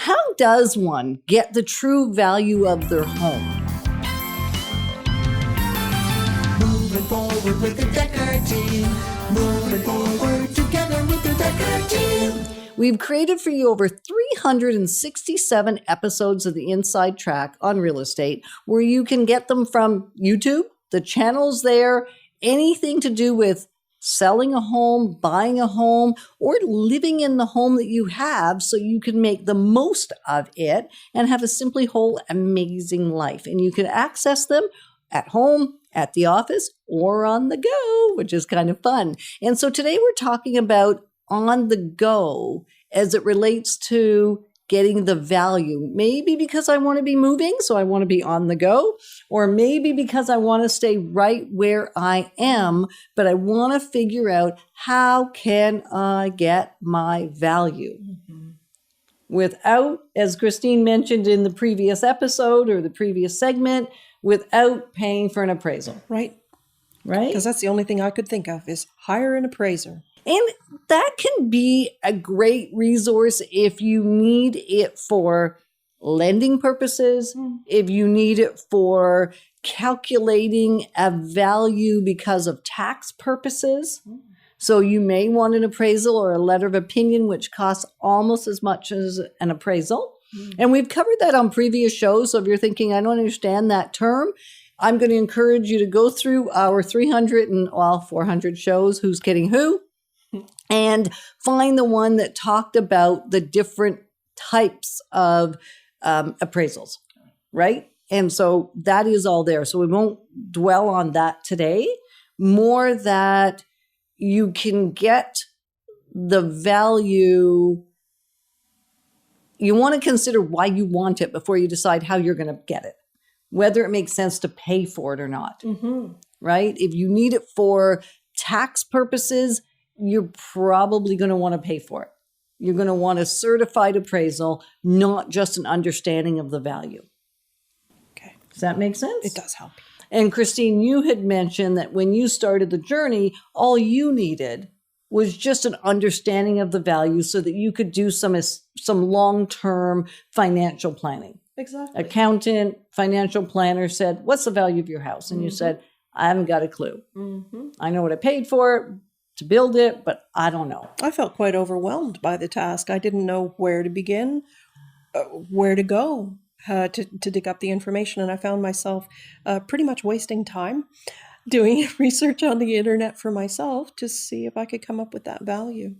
How does one get the true value of their home? Moving forward with the DekkerTeam. Moving forward together with the DekkerTeam. We've created for you over 367 episodes of the Inside Track on real estate, where you can get them from YouTube, the channels there, anything to do with selling a home, buying a home, or living in the home that you have so you can make the most of it and have a simply whole amazing life. And you can access them at home, at the office, or on the go, which is kind of fun. And so today we're talking about on the go as it relates to getting the value. Maybe because I want to be moving, so I want to be on the go, or maybe because I want to stay right where I am, but I want to figure out how can I get my value without, as Christine mentioned in the previous episode or the previous segment, without paying for an appraisal. Right. Right? Because that's the only thing I could think of is hire an appraiser. And that can be a great resource if you need it for lending purposes, if you need it for calculating a value because of tax purposes. So you may want an appraisal or a letter of opinion, which costs almost as much as an appraisal. And we've covered that on previous shows. So if you're thinking, I don't understand that term, I'm going to encourage you to go through our 400 shows, Who's Kidding Who, and find the one that talked about the different types of appraisals, right? And so that is all there. So we won't dwell on that today. More that you can get the value. You want to consider why you want it before you decide how you're going to get it, whether it makes sense to pay for it or not, right? If you need it for tax purposes, you're probably going to want to pay for it. You're going to want a certified appraisal, not just an understanding of the value. Okay. Does that make sense? It does help. And Christine, you had mentioned that when you started the journey, all you needed was just an understanding of the value so that you could do some long-term financial planning. Exactly. Accountant, financial planner said, what's the value of your house? And you said, I haven't got a clue. I know what I paid for it to build it, but I don't know. I felt quite overwhelmed by the task. I didn't know where to begin, where to go to dig up the information. And I found myself pretty much wasting time doing research on the internet for myself to see if I could come up with that value.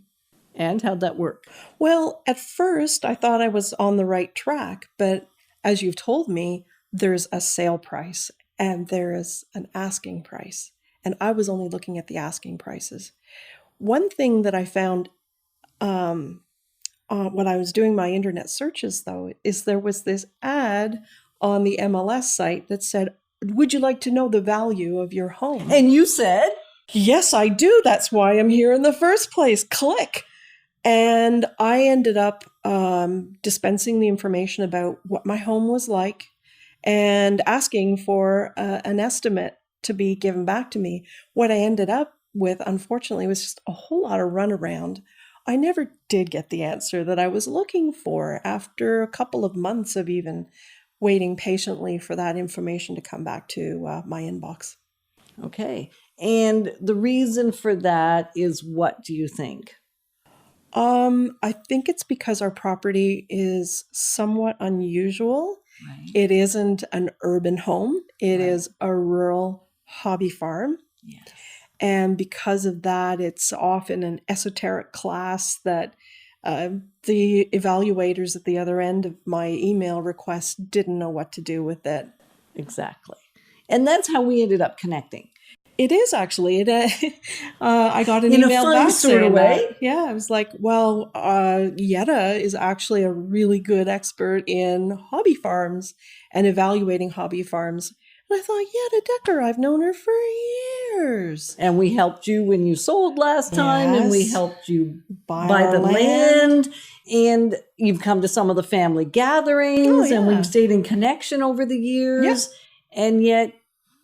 And how'd that work? Well, at first I thought I was on the right track, but as you've told me, there's a sale price and there is an asking price. And I was only looking at the asking prices. One thing that I found when I was doing my internet searches, though, is there was this ad on the MLS site that said, would you like to know the value of your home? And you said, yes, I do. That's why I'm here in the first place. Click. And I ended up dispensing the information about what my home was like and asking for an estimate to be given back to me. What I ended up with, unfortunately, was just a whole lot of runaround. I never did get the answer that I was looking for after a couple of months of even waiting patiently for that information to come back to my inbox. Okay. And the reason for that is, what do you think? I think it's because our property is somewhat unusual. Right. It isn't an urban home. It is a rural hobby farm. Yes. And because of that, it's often an esoteric class that the evaluators at the other end of my email request didn't know what to do with it. Exactly. And that's how we ended up connecting. It is actually. I got an in email a fun back sort of way. That. Yeah, I was like, well, Yetta is actually a really good expert in hobby farms and evaluating hobby farms. And I thought, Yetta Decker, I've known her for years. And we helped you when you sold last time, and we Yes. helped you Buy buy our the land. land. And you've come to some of the family gatherings, and yeah. we've stayed in connection over the years. And yet,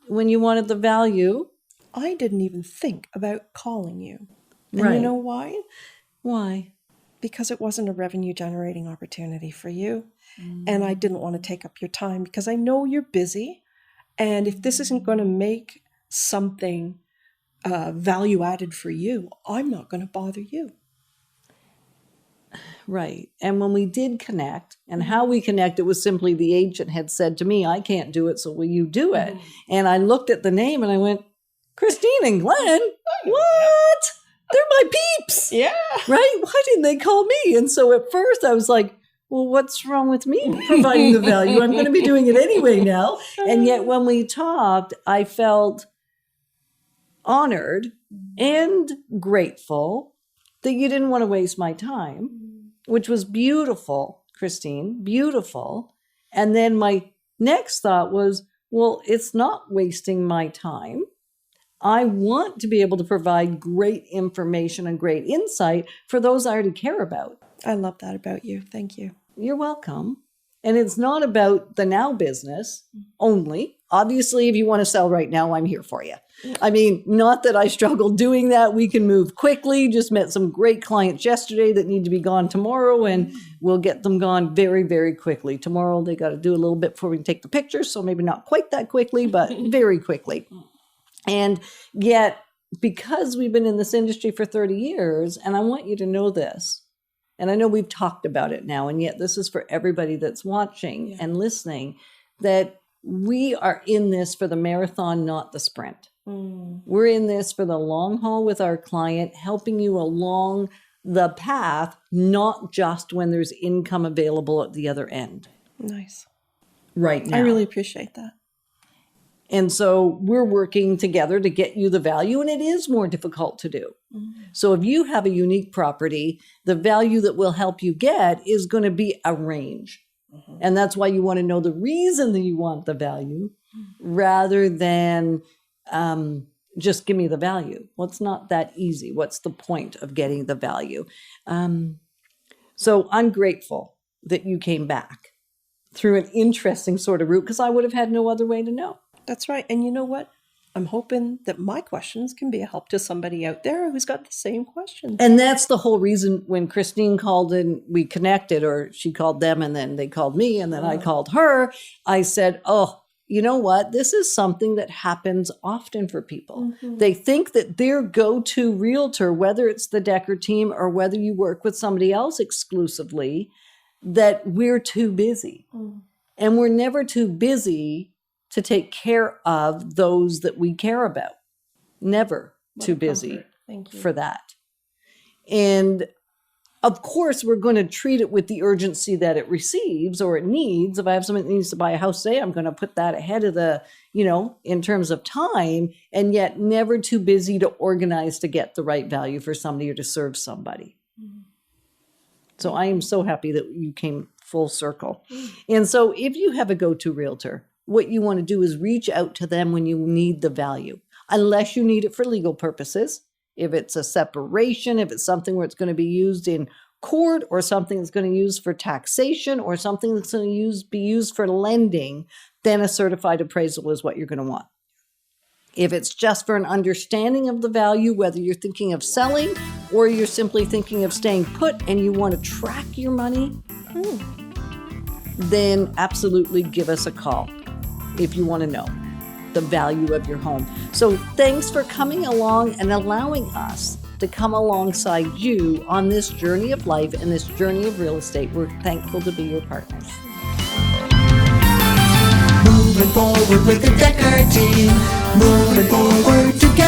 when you wanted the value, I didn't even think about calling you. And Right. you know why? why? because it wasn't a revenue generating opportunity for you. And I didn't want to take up your time because I know you're busy. And if this isn't going to make something value added for you, I'm not going to bother you. Right. And when we did connect, and how we connected was simply the agent had said to me, I can't do it, so will you do it? And I looked at the name and I went, Christine and Glenn? What? They're my peeps. Yeah. Right? Why didn't they call me? And so at first I was like, well, what's wrong with me providing the value? I'm going to be doing it anyway now. And yet when we talked, I felt honored and grateful that you didn't want to waste my time, which was beautiful, Christine, beautiful. And then my next thought was, well, it's not wasting my time. I want to be able to provide great information and great insight for those I already care about. I love that about you. Thank you. You're welcome. And it's not about the now business only. Obviously, if you want to sell right now, I'm here for you. I mean, not that I struggle doing that. We can move quickly. Just met some great clients yesterday that need to be gone tomorrow, and we'll get them gone very, very quickly. Tomorrow, they got to do a little bit before we can take the pictures. So maybe not quite that quickly, but very quickly. And yet, because we've been in this industry for 30 years, and I want you to know this, and I know we've talked about it now, and yet this is for everybody that's watching and listening, that we are in this for the marathon, not the sprint. We're in this for the long haul with our client, helping you along the path, not just when there's income available at the other end. Nice. Right now. I really appreciate that. And so we're working together to get you the value, and it is more difficult to do. So if you have a unique property, the value that will help you get is going to be a range. And that's why you want to know the reason that you want the value rather than just give me the value. Well, it's not that easy. What's the point of getting the value? So I'm grateful that you came back through an interesting sort of route, because I would have had no other way to know. That's right. And you know what? I'm hoping that my questions can be a help to somebody out there who's got the same questions. And that's the whole reason when Christine called and we connected, or she called them and then they called me and then I called her, I said, oh, you know what? This is something that happens often for people. They think that their go-to realtor, whether it's the DekkerTeam or whether you work with somebody else exclusively, that we're too busy. And we're never too busy to take care of those that we care about. Never too busy for that. And of course, we're going to treat it with the urgency that it receives or it needs. If I have someone that needs to buy a house today, I'm going to put that ahead of the, in terms of time, and yet never too busy to organize to get the right value for somebody or to serve somebody. So I am so happy that you came full circle. And so if you have a go-to realtor, what you want to do is reach out to them when you need the value, unless you need it for legal purposes. If it's a separation, if it's something where it's going to be used in court, or something that's going to be used for taxation, or something that's going to be used for lending, then a certified appraisal is what you're going to want. If it's just for an understanding of the value, whether you're thinking of selling or you're simply thinking of staying put and you want to track your money, then absolutely give us a call if you want to know the value of your home. So thanks for coming along and allowing us to come alongside you on this journey of life and this journey of real estate. We're thankful to be your partners. Moving forward with the DekkerTeam. Moving forward together.